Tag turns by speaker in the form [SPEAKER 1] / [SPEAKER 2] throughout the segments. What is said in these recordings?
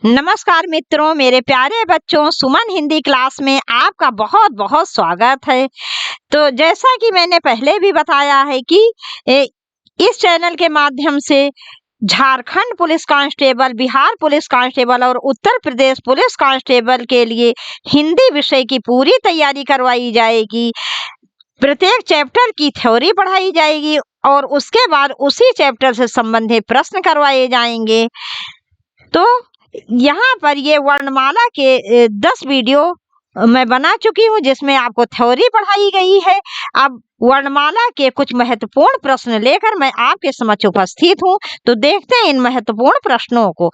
[SPEAKER 1] नमस्कार मित्रों, मेरे प्यारे बच्चों, सुमन हिंदी क्लास में आपका बहुत बहुत स्वागत है। तो जैसा कि मैंने पहले भी बताया है कि इस चैनल के माध्यम से Jharkhand police constable, Bihar police constable और उत्तर प्रदेश पुलिस कांस्टेबल के लिए हिंदी विषय की पूरी तैयारी करवाई जाएगी। प्रत्येक चैप्टर की थ्योरी पढ़ाई जाएगी और उसके बाद उसी चैप्टर से संबंधित प्रश्न करवाए जाएंगे। तो यहाँ पर ये वर्णमाला के 10 वीडियो मैं बना चुकी हूँ जिसमें आपको थ्योरी पढ़ाई गई है। अब वर्णमाला के कुछ महत्वपूर्ण प्रश्न लेकर मैं आपके समक्ष उपस्थित हूँ। तो देखते हैं इन महत्वपूर्ण प्रश्नों को।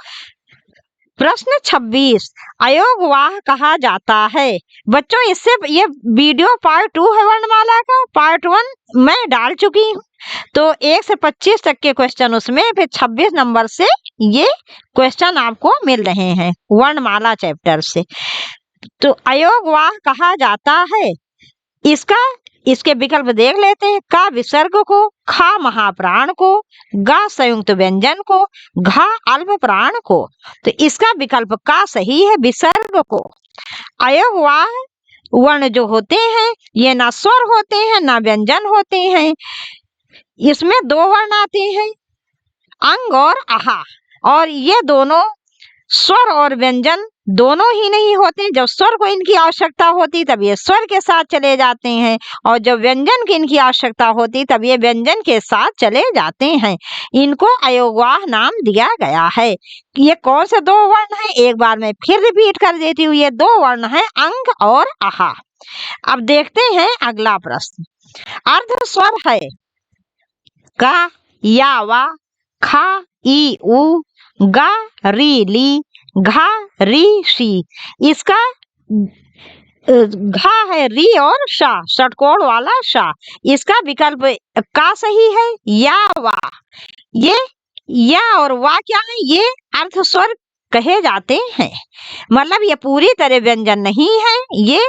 [SPEAKER 1] प्रश्न 26, अयोगवाह कहा जाता है। बच्चों, इससे ये वीडियो पार्ट 2 है वर्णमाला का। पार्ट 1 मैं डाल चुकी हूँ। तो 1 से 25 तक के क्वेश्चन उसमें, फिर 26 नंबर से ये क्वेश्चन आपको मिल रहे हैं वर्णमाला चैप्टर से। तो अयोगवाह कहा जाता है, इसके विकल्प देख लेते हैं। का विसर्ग को, खा महाप्राण को, गा संयुक्त व्यंजन को, घा अल्प प्राण को। तो इसका विकल्प का सही है, विसर्ग को। अयोगवाह वर्ण जो होते हैं ये ना स्वर होते हैं ना व्यंजन होते हैं। इसमें 2 वर्ण आते हैं, अंग और आहा, और ये दोनों स्वर और व्यंजन दोनों ही नहीं होते। जब स्वर को इनकी आवश्यकता होती तब ये स्वर के साथ चले जाते हैं, और जब व्यंजन की इनकी आवश्यकता होती तब ये व्यंजन के साथ चले जाते हैं। इनको अयोगवाह नाम दिया गया है। ये कौन से 2 वर्ण हैं, एक बार मैं फिर रिपीट कर देती हूँ। ये 2 वर्ण हैं, अंग और आहा। अब देखते हैं अगला प्रश्न। अर्ध स्वर है का, या वा, खा ई उ, गा री ली, घा री शी। इसका घा है री और शा, षटकोण वाला शा। इसका विकल्प का सही है, या वा। ये या और वा क्या है, ये अर्ध स्वर कहे जाते हैं। मतलब ये पूरी तरह व्यंजन नहीं है, ये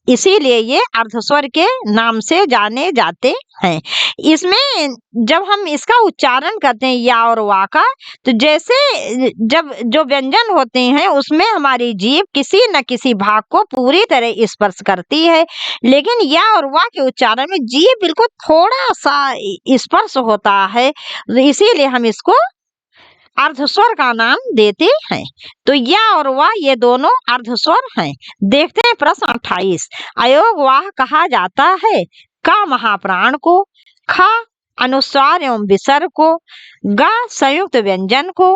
[SPEAKER 1] इसीलिए ये अर्धस्वर के नाम से जाने जाते हैं। इसमें जब हम इसका उच्चारण करते हैं या और वा का, तो जैसे जब जो व्यंजन होते हैं उसमें हमारी जीभ किसी न किसी भाग को पूरी तरह स्पर्श करती है, लेकिन या और वा के उच्चारण में जीभ बिल्कुल थोड़ा सा स्पर्श होता है, इसीलिए हम इसको अर्धस्वर का नाम देते हैं। तो या और वा ये दोनों अर्धस्वर हैं। देखते हैं प्रश्न 28, अयोगवाह कहा जाता है। का महाप्राण को, खा अनुस्वार एवं विसर्ग को, गा संयुक्त व्यंजन को,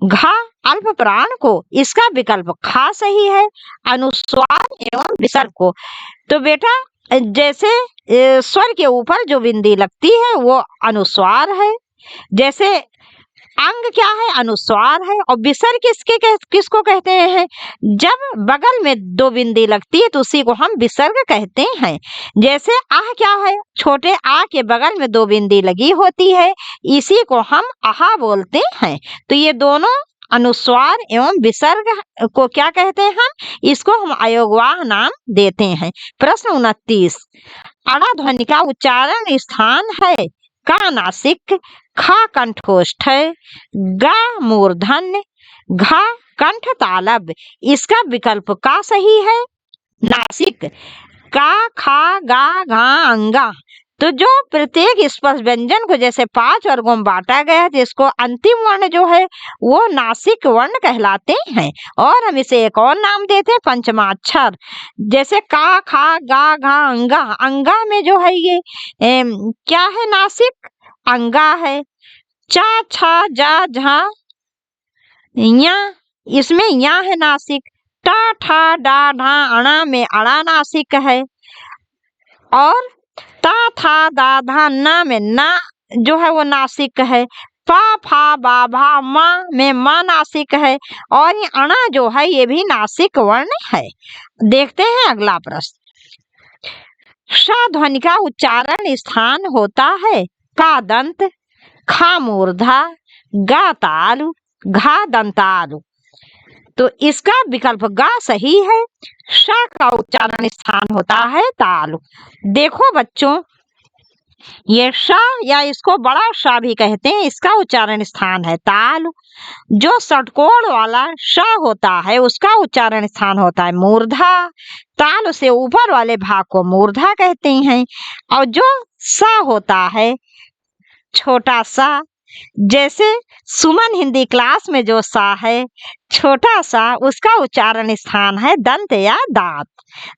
[SPEAKER 1] घा अल्प प्राण को। इसका विकल्प खा सही है, अनुस्वार एवं विसर्ग को। तो बेटा, जैसे स्वर के ऊपर जो बिंदी लगती है वो अनुस्वार है, जैसे अंग क्या है, अनुस्वार है, और विसर्ग किसको कहते हैं, जब बगल में 2 बिंदी लगती है तो उसी को हम विसर्ग कहते हैं। जैसे आह क्या है, छोटे आ के बगल में 2 बिंदी लगी होती है, इसी को हम आहा बोलते हैं। तो ये दोनों अनुस्वार एवं विसर्ग को क्या कहते हैं, हम इसको हम अयोगवाह नाम देते हैं। प्रश्न 29, अड़ा ध्वनि का उच्चारण स्थान है। का नासिक, खा कंठोष्ठ, गा मूर्धन्य, घा कंठ तालब। इसका विकल्प का सही है, नासिक। का, खा, गा, घा, अंगा। तो जो प्रत्येक स्पर्श व्यंजन को जैसे 5 वर्गों में बांटा गया है, जिसको अंतिम वर्ण जो है वो नासिक वर्ण कहलाते हैं, और हम इसे एक और नाम देते हैं, पंचमाक्षर। जैसे का, खा, गा, घा, अंगा। अंगा में जो है ये क्या है, नासिक अंगा है। चा, छा, जा, झा, या, इसमें या है नासिक। टा, ठा, डा, ढा, अणा में अड़ा नासिक है, और ता, था, दा, धा, ना में ना जो है वो नासिक है। पा, फा, बा, भा, मा में मा नासिक है, और ये अणा जो है ये भी नासिक वर्ण है। देखते हैं अगला प्रश्न। श ध्वनि का उच्चारण स्थान होता है। का दंत, खा मूर्धा, गा तालु, घा दंतालु। तो इसका विकल्प गा सही है। श का उच्चारण स्थान होता है तालु। देखो बच्चों, ये श या इसको बड़ा श भी कहते हैं, इसका उच्चारण स्थान है तालु। जो षटकोण वाला श होता है उसका उच्चारण स्थान होता है मूर्धा। तालु से ऊपर वाले भाग को मूर्धा कहते हैं। और जो स होता है छोटा सा, जैसे सुमन हिंदी क्लास में जो सा है छोटा सा, उसका उच्चारण स्थान है दंत या दांत।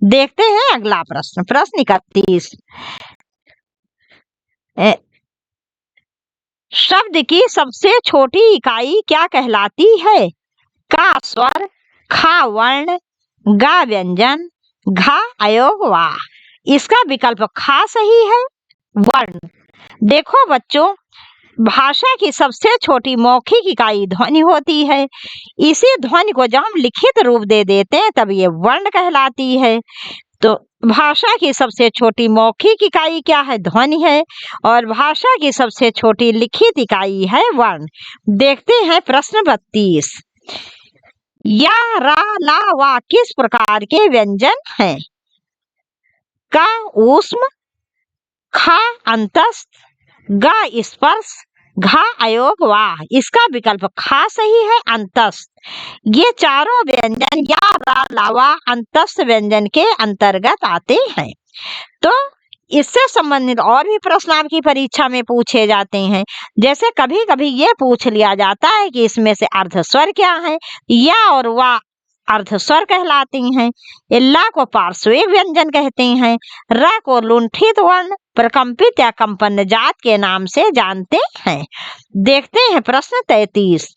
[SPEAKER 1] देखते हैं अगला प्रश्न, प्रश्न 31। शब्द की सबसे छोटी इकाई क्या कहलाती है? का स्वर, खा वर्ण, गा व्यंजन, घा अयोग वा। इसका विकल्प खा सही है। वर्ण। देखो बच्चों, भाषा की सबसे छोटी मौखिक इकाई ध्वनि होती है। इसी ध्वनि को जब हम लिखित रूप दे देते हैं तब ये वर्ण कहलाती है। तो भाषा की सबसे छोटी मौखिक इकाई क्या है? ध्वनि है। और भाषा की सबसे छोटी लिखित इकाई है वर्ण। देखते हैं प्रश्न 32। या, रा, ला, वा किस प्रकार के व्यंजन हैं? का ऊष्म, खा अंतस्थ, गा स्पर्श, घा अयोग वाह। इसका विकल्प खा सही है, अंतस्थ। ये चारों व्यंजन या, रा, ला, वा अंतस्थ व्यंजन के अंतर्गत आते हैं। तो इससे संबंधित और भी प्रश्न आपकी परीक्षा में पूछे जाते हैं। जैसे कभी कभी ये पूछ लिया जाता है कि इसमें से अर्धस्वर क्या है? या और वा अर्धस्वर कहलाती हैं। इल्ला को पार्श्विक व्यंजन कहते हैं। र को लुंठित वर्ण, प्रकंपित या कंपन जात के नाम से जानते हैं। देखते हैं प्रश्न 33।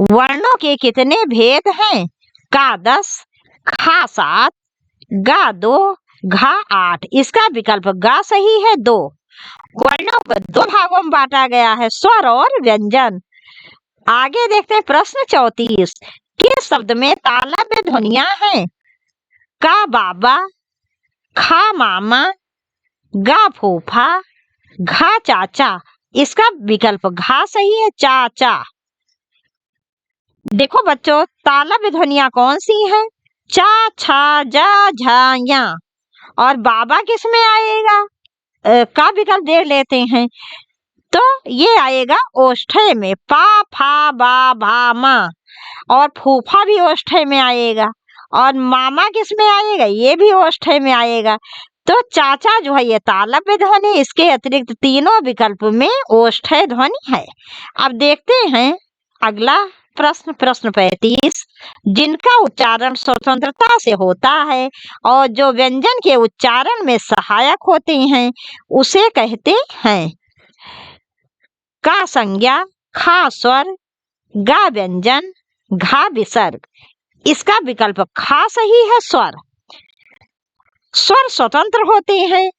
[SPEAKER 1] वर्णों के कितने भेद हैं? का 10, खा 7, गा 2, घा 8। इसका विकल्प गा सही है, 2। वर्णों को 2 भागों में बांटा गया है, स्वर और व्यंजन। आगे देखते हैं प्रश्न 34। किस शब्द में तालव्य ध्वनियां हैं? का बाबा, खा मामा, गा फूफा, घा चाचा। इसका विकल्प घा सही है, चाचा। देखो बच्चों, तालव्य ध्वनियां कौन सी हैं? चा, छा, जा, झा, या। और बाबा किस में आएगा? का विकल्प दे लेते हैं, तो ये आएगा ओष्ठ्य में, पा, फा, बा, भा, मा। और फूफा भी ओष्ठ्य में आएगा। और मामा किस में आएगा? ये भी ओष्ठ्य में आएगा। तो चाचा जो है ये तालव्य ध्वनि, इसके अतिरिक्त तीनों विकल्प में ओष्ठ्य ध्वनि है। अब देखते हैं अगला प्रश्न, प्रश्न 35। जिनका उच्चारण स्वतंत्रता से होता है और जो व्यंजन के उच्चारण में सहायक होते हैं उसे कहते हैं। का संज्ञा, खा स्वर, गा व्यंजन, घा विसर्ग। इसका विकल्प खा सही है, स्वर। स्वर स्वतंत्र होते हैं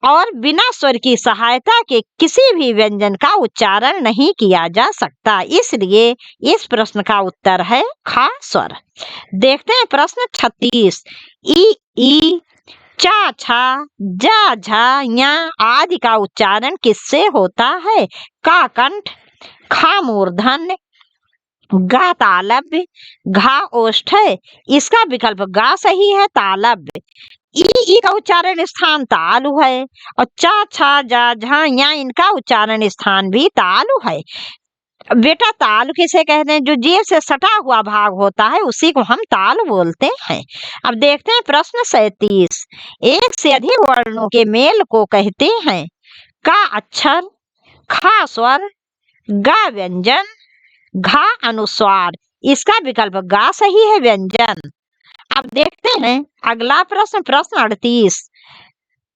[SPEAKER 1] और बिना स्वर की सहायता के किसी भी व्यंजन का उच्चारण नहीं किया जा सकता। इसलिए इस प्रश्न का उत्तर है खा स्वर। देखते हैं प्रश्न 36। ई, चा, छा, जा, झा, या आदि का उच्चारण किससे होता है? का कंठ, खा मूर्धन्य, गा तालव्य, घा ओष्ठ्य। इसका विकल्प गा सही है, तालव्य। ई का उच्चारण स्थान तालु है और चा, छा, जा, झा, या इनका उच्चारण स्थान भी तालु है। बेटा तालु किसे कहते हैं? जो जीभ से सटा हुआ भाग होता है उसी को हम तालु बोलते हैं। अब देखते हैं प्रश्न 37। एक से अधिक वर्णों के मेल को कहते हैं। का अक्षर, खा स्वर, गा व्यंजन, घा अनुस्वार। इसका विकल्प गा सही है, व्यंजन। अब देखते हैं अगला प्रश्न, प्रश्न 38।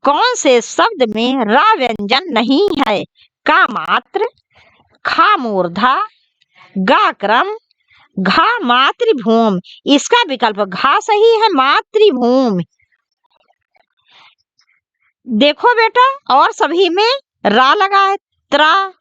[SPEAKER 1] कौन से शब्द में रा व्यंजन नहीं है? का मात्र, खा मूर्धा, गा क्रम, घा मातृभूम। इसका विकल्प घा सही है, मातृभूमि। देखो बेटा, और सभी में रा लगा है, त्रा।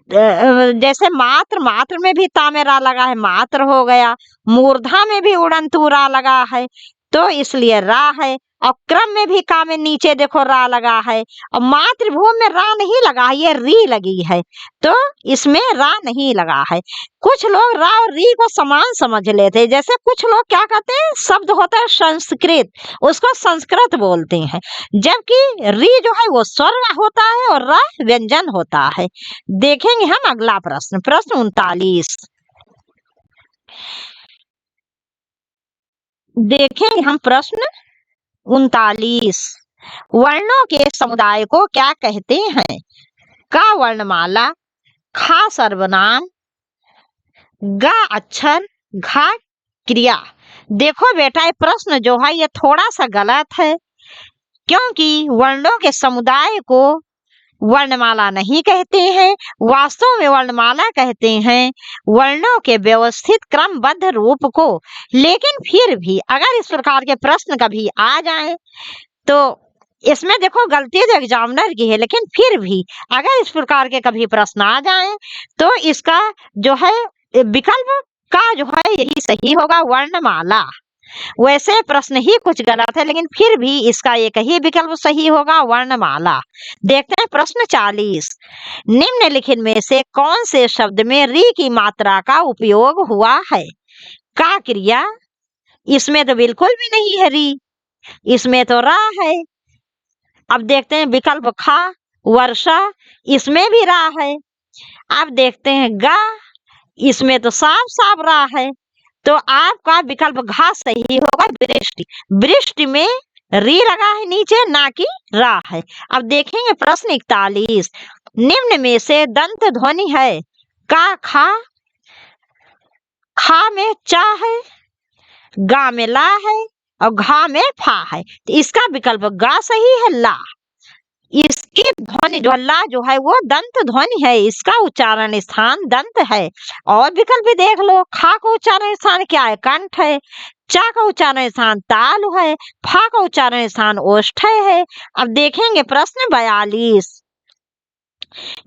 [SPEAKER 1] जैसे मात्र, मात्र में भी ता में रा लगा है, मात्र हो गया। मूर्धा में भी उड़ंतु रा लगा है, तो इसलिए रा है। और क्रम में भी का में नीचे देखो रा लगा है, और मातृभूमि में रा नहीं लगा है, ये री लगी है, तो इसमें रा नहीं लगा है। कुछ लोग रा और री को समान समझ लेते हैं, जैसे कुछ लोग क्या कहते हैं, शब्द होता है संस्कृत, उसको संस्कृत बोलते हैं, जबकि री जो है वो स्वर होता है और रा व्यंजन होता है। देखेंगे हम अगला प्रश्न, प्रश्न 39। देखेंगे हम प्रश्न 39। वर्णों के समुदाय को क्या कहते हैं? का वर्णमाला, खा सर्वनाम, गा अक्षर, घा क्रिया। देखो बेटा, ये प्रश्न जो है ये थोड़ा सा गलत है, क्योंकि वर्णों के समुदाय को वर्णमाला नहीं कहते हैं, वास्तव में वर्णमाला कहते हैं वर्णों के व्यवस्थित क्रमबद्ध रूप को। लेकिन फिर भी अगर इस प्रकार के प्रश्न कभी आ जाएं तो इसमें देखो गलती तो एग्जामिनर की है, लेकिन फिर भी अगर इस प्रकार के कभी प्रश्न आ जाएं तो इसका जो है विकल्प का जो है यही सही होगा, वर्णमाला। वैसे प्रश्न ही कुछ गलत है, लेकिन फिर भी इसका एक ही विकल्प सही होगा, वर्णमाला। देखते हैं प्रश्न 40। निम्नलिखित में से कौन से शब्द में री की मात्रा का उपयोग हुआ है? का क्रिया, इसमें तो बिल्कुल भी नहीं है री, इसमें तो रा है। अब देखते हैं विकल्प खा, वर्षा, इसमें भी रा है। अब देखते हैं गा, इसमें तो साफ साफ रा है, तो आपका विकल्प घा सही होगा, वृष्टि। वृष्टि में री लगा है नीचे, ना कि रा है। अब देखेंगे प्रश्न 41। निम्न में से दंत ध्वनि है? का खा, खा में चा है, गा में ला है और घा में फा है, तो इसका विकल्प गा सही है, ला। इसकी ध्वनि जो ला जो है वो दंत ध्वनि है, इसका उच्चारण स्थान दंत है। और विकल्प भी देख लो, खा का उच्चारण स्थान क्या है, कंठ है, चा का उच्चारण स्थान तालु है, फा का उच्चारण स्थान ओष्ठ्य है। अब देखेंगे प्रश्न 42।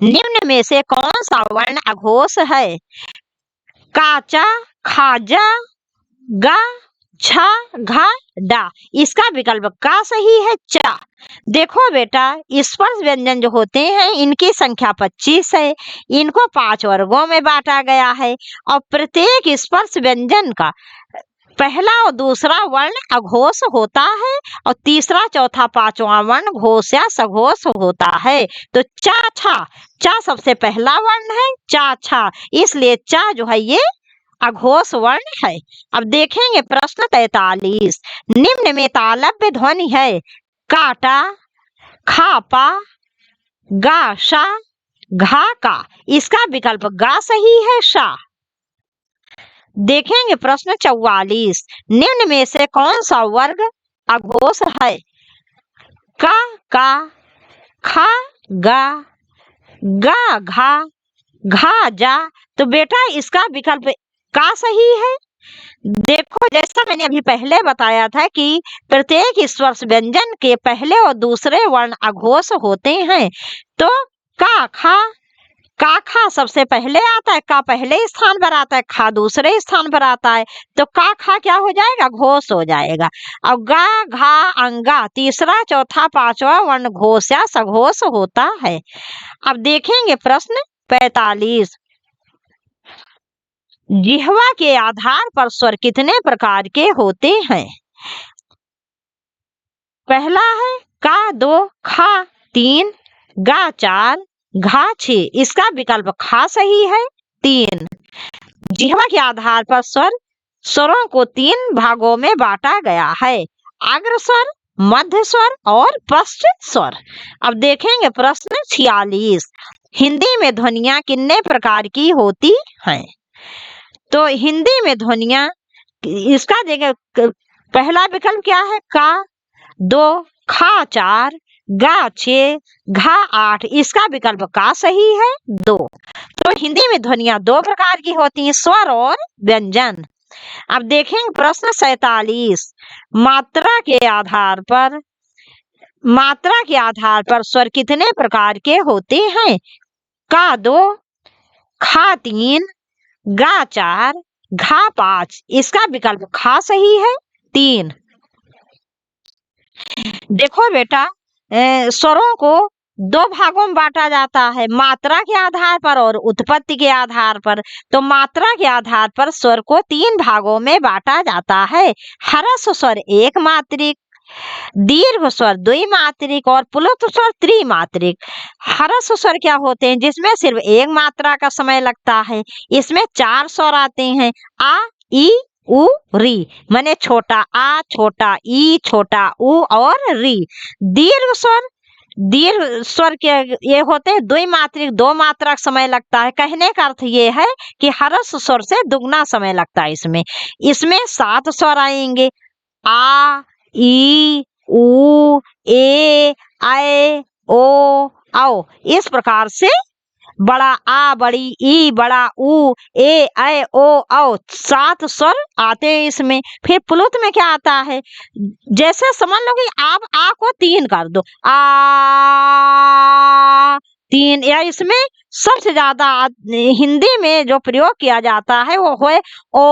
[SPEAKER 1] निम्न में से कौन सा वर्ण अघोष है? काचा, खाजा, गा, छा, घा, डा। इसका विकल्प का सही है, चा। देखो बेटा, स्पर्श व्यंजन जो होते हैं इनकी संख्या 25 है, इनको 5 वर्गों में बांटा गया है, और प्रत्येक स्पर्श व्यंजन का पहला और दूसरा वर्ण अघोष होता है, और तीसरा चौथा पांचवा वर्ण घोष या सघोष होता है। तो चा छा, चा सबसे पहला वर्ण है, चा छा, इसलिए चा जो है ये अघोष वर्ण है। अब देखेंगे प्रश्न 43। निम्न में तालव्य ध्वनि है? काटा, खापा, गाशा, घा का। इसका विकल्प गा सही है, शा। देखेंगे प्रश्न 44। निम्न में से कौन सा वर्ग अघोष है? का, खा, गा, गा, घा, जा। तो बेटा इसका विकल्प का सही है। देखो, जैसा मैंने अभी पहले बताया था कि प्रत्येक स्पर्श व्यंजन के पहले और दूसरे वर्ण अघोष होते हैं, तो का खा सबसे पहले आता है, का पहले स्थान पर आता है, खा दूसरे स्थान पर आता है, तो का खा क्या हो जाएगा, घोष हो जाएगा। और गा, घा, अंगा तीसरा चौथा पांचवा वर्ण घोष या सघोष होता है। अब देखेंगे प्रश्न 45। जिह्वा के आधार पर स्वर कितने प्रकार के होते हैं? पहला है का 2, खा 3, गा 4, घा 6। इसका विकल्प खा सही है, 3। जिह्वा के आधार पर स्वरों को 3 भागों में बांटा गया है, अग्र स्वर, मध्य स्वर और पश्च स्वर। अब देखेंगे प्रश्न 46। हिंदी में ध्वनियां कितने प्रकार की होती हैं? तो हिंदी में ध्वनियां, इसका देखें पहला विकल्प क्या है, का 2, खा 4, गा 6, घा 8। इसका विकल्प का सही है, 2। तो हिंदी में ध्वनियां 2 प्रकार की होती हैं, स्वर और व्यंजन। अब देखेंगे प्रश्न 47। मात्रा के आधार पर स्वर कितने प्रकार के होते हैं? का 2, खा 3, गा 4, घा 5। इसका विकल्प खा सही है, 3। देखो बेटा, स्वरों को दो भागों में बांटा जाता है, मात्रा के आधार पर और उत्पत्ति के आधार पर। तो मात्रा के आधार पर स्वर को तीन भागों में बांटा जाता है। ह्रस्व स्वर एक मात्रिक, दीर्घ स्वर द्विमात्रिक और प्लुत स्वर त्रिमात्रिक। ह्रस्व स्वर क्या होते हैं? जिसमें सिर्फ एक मात्रा का समय लगता है। इसमें चार स्वर आते हैं, आ, ई, उ, री। माने छोटा आ, छोटा ई, छोटा उ और री। दीर्घ स्वर के ये होते हैं द्विमात्रिक, दो मात्रा का समय लगता है। कहने का अर्थ ये है कि ह्रस्व स्वर से दुगना समय लगता है। इसमें सात स्वर आएंगे, आ, ई, उ, ए, ऐ, ओ, औ। इस प्रकार से बड़ा आ, बड़ी ई, बड़ा उ, ए, ऐ, ओ, औ, सात स्वर आते हैं इसमें। फिर प्लुत में क्या आता है? जैसे समझ लो कि आप आ को तीन कर दो, आ तीन। या इसमें सबसे ज्यादा हिंदी में जो प्रयोग किया जाता है वो है ओ,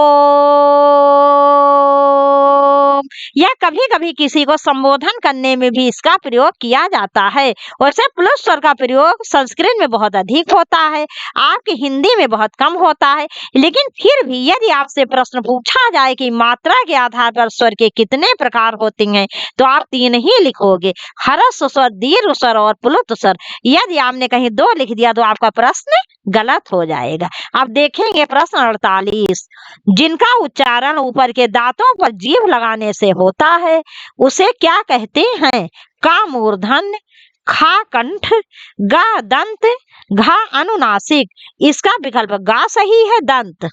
[SPEAKER 1] या कभी कभी किसी को संबोधन करने में भी इसका प्रयोग किया जाता है। वैसे प्लुत स्वर का प्रयोग संस्कृत में बहुत अधिक होता है, आपकी हिंदी में बहुत कम होता है। लेकिन फिर भी यदि आपसे प्रश्न पूछा जाए कि मात्रा के आधार पर स्वर के कितने प्रकार होते हैं, तो आप तीन ही लिखोगे, ह्रस्व स्वर, दीर्घ स्वर और प्लुत स्वर। यदि आपने कहीं दो लिख दिया तो आपका प्रश्न गलत हो जाएगा। अब देखेंगे प्रश्न 48। जिनका उच्चारण ऊपर के दांतों पर जीभ लगाने से होता है उसे क्या कहते हैं? का मूर्धन्य, खा कंठ, गा दंत, घा अनुनासिक। इसका विकल्प गा सही है, दंत।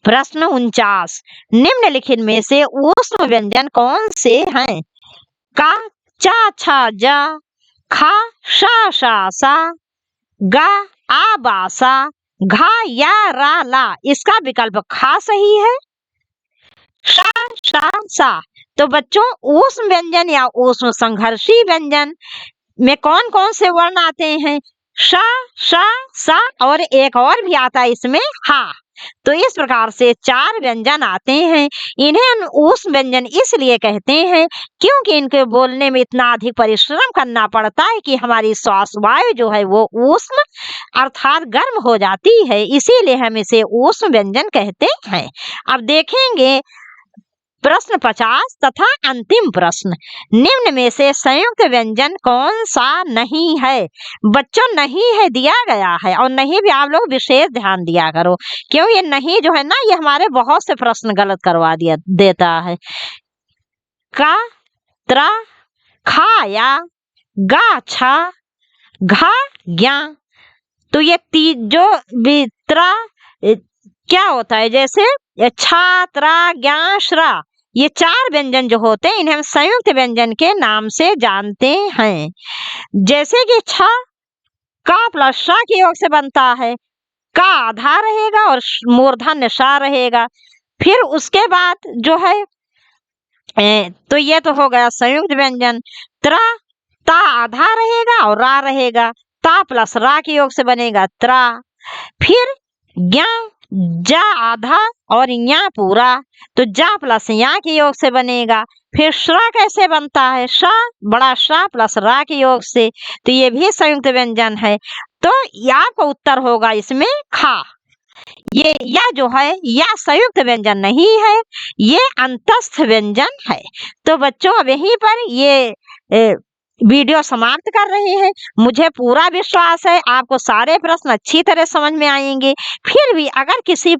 [SPEAKER 1] प्रश्न 49। निम्नलिखित में से ऊष्म व्यंजन कौन से हैं? का, चा, छा, जा, खा, शा, शा, सा, गा, आ, बा, सा, घा, या, रा, ला। इसका विकल्प खा सही है, शा, शा, सा। तो बच्चों, ऊष्म व्यंजन या ऊष्म संघर्षी व्यंजन में कौन कौन से वर्ण आते हैं? शा, शा, सा और एक और भी आता है इसमें, हा। तो इस प्रकार से चार व्यंजन आते हैं। इन्हें ऊष्म व्यंजन इसलिए कहते हैं क्योंकि इनके बोलने में इतना अधिक परिश्रम करना पड़ता है कि हमारी श्वास वायु जो है वो ऊष्म अर्थात गर्म हो जाती है, इसीलिए हम इसे ऊष्म व्यंजन कहते हैं। अब देखेंगे प्रश्न 50 तथा अंतिम प्रश्न। निम्न में से संयुक्त व्यंजन कौन सा नहीं है? बच्चों, नहीं है दिया गया है, और नहीं भी आप लोग विशेष ध्यान दिया करो, क्यों ये नहीं जो है ना, ये हमारे बहुत से प्रश्न गलत करवा देता है। का, त्रा, खा, या, गा, छा, घा, ज्ञा। तो ये जो त्रा क्या होता है, जैसे छा, त्रा, ज्ञा, श्रा, ये चार व्यंजन जो होते हैं इन्हें हम संयुक्त व्यंजन के नाम से जानते हैं। जैसे कि छा का प्लस शा के योग से बनता है, का आधा रहेगा और मूर्धन्य शा रहेगा। फिर उसके बाद जो है तो ये तो हो गया संयुक्त व्यंजन। त्रा, ता आधा रहेगा और रा रहेगा, ता प्लस रा के योग से बनेगा त्रा। फिर ज्ञा, जा आधा और या पूरा, तो जा प्लस या के योग से बनेगा। फिर श्रा कैसे बनता है? शा, बड़ा शा प्लस रा के योग से, तो ये भी संयुक्त व्यंजन है। तो या का उत्तर होगा इसमें खा। ये या जो है या संयुक्त व्यंजन नहीं है, ये अंतस्थ व्यंजन है। तो बच्चों, अब यहीं पर ये वीडियो समाप्त कर रहे हैं। मुझे पूरा विश्वास है आपको सारे प्रश्न अच्छी तरह समझ में आएंगे। फिर भी अगर किसी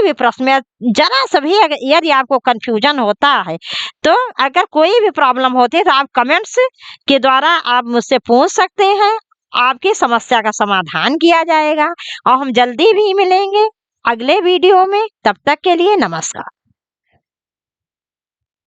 [SPEAKER 1] भी प्रश्न में जरा सा भी यदि आपको कंफ्यूजन होता है, तो अगर कोई भी प्रॉब्लम होती है तो आप कमेंट्स के द्वारा आप मुझसे पूछ सकते हैं। आपकी समस्या का समाधान किया जाएगा और हम जल्दी भी मिलेंगे अगले वीडियो में। तब तक के लिए नमस्कार।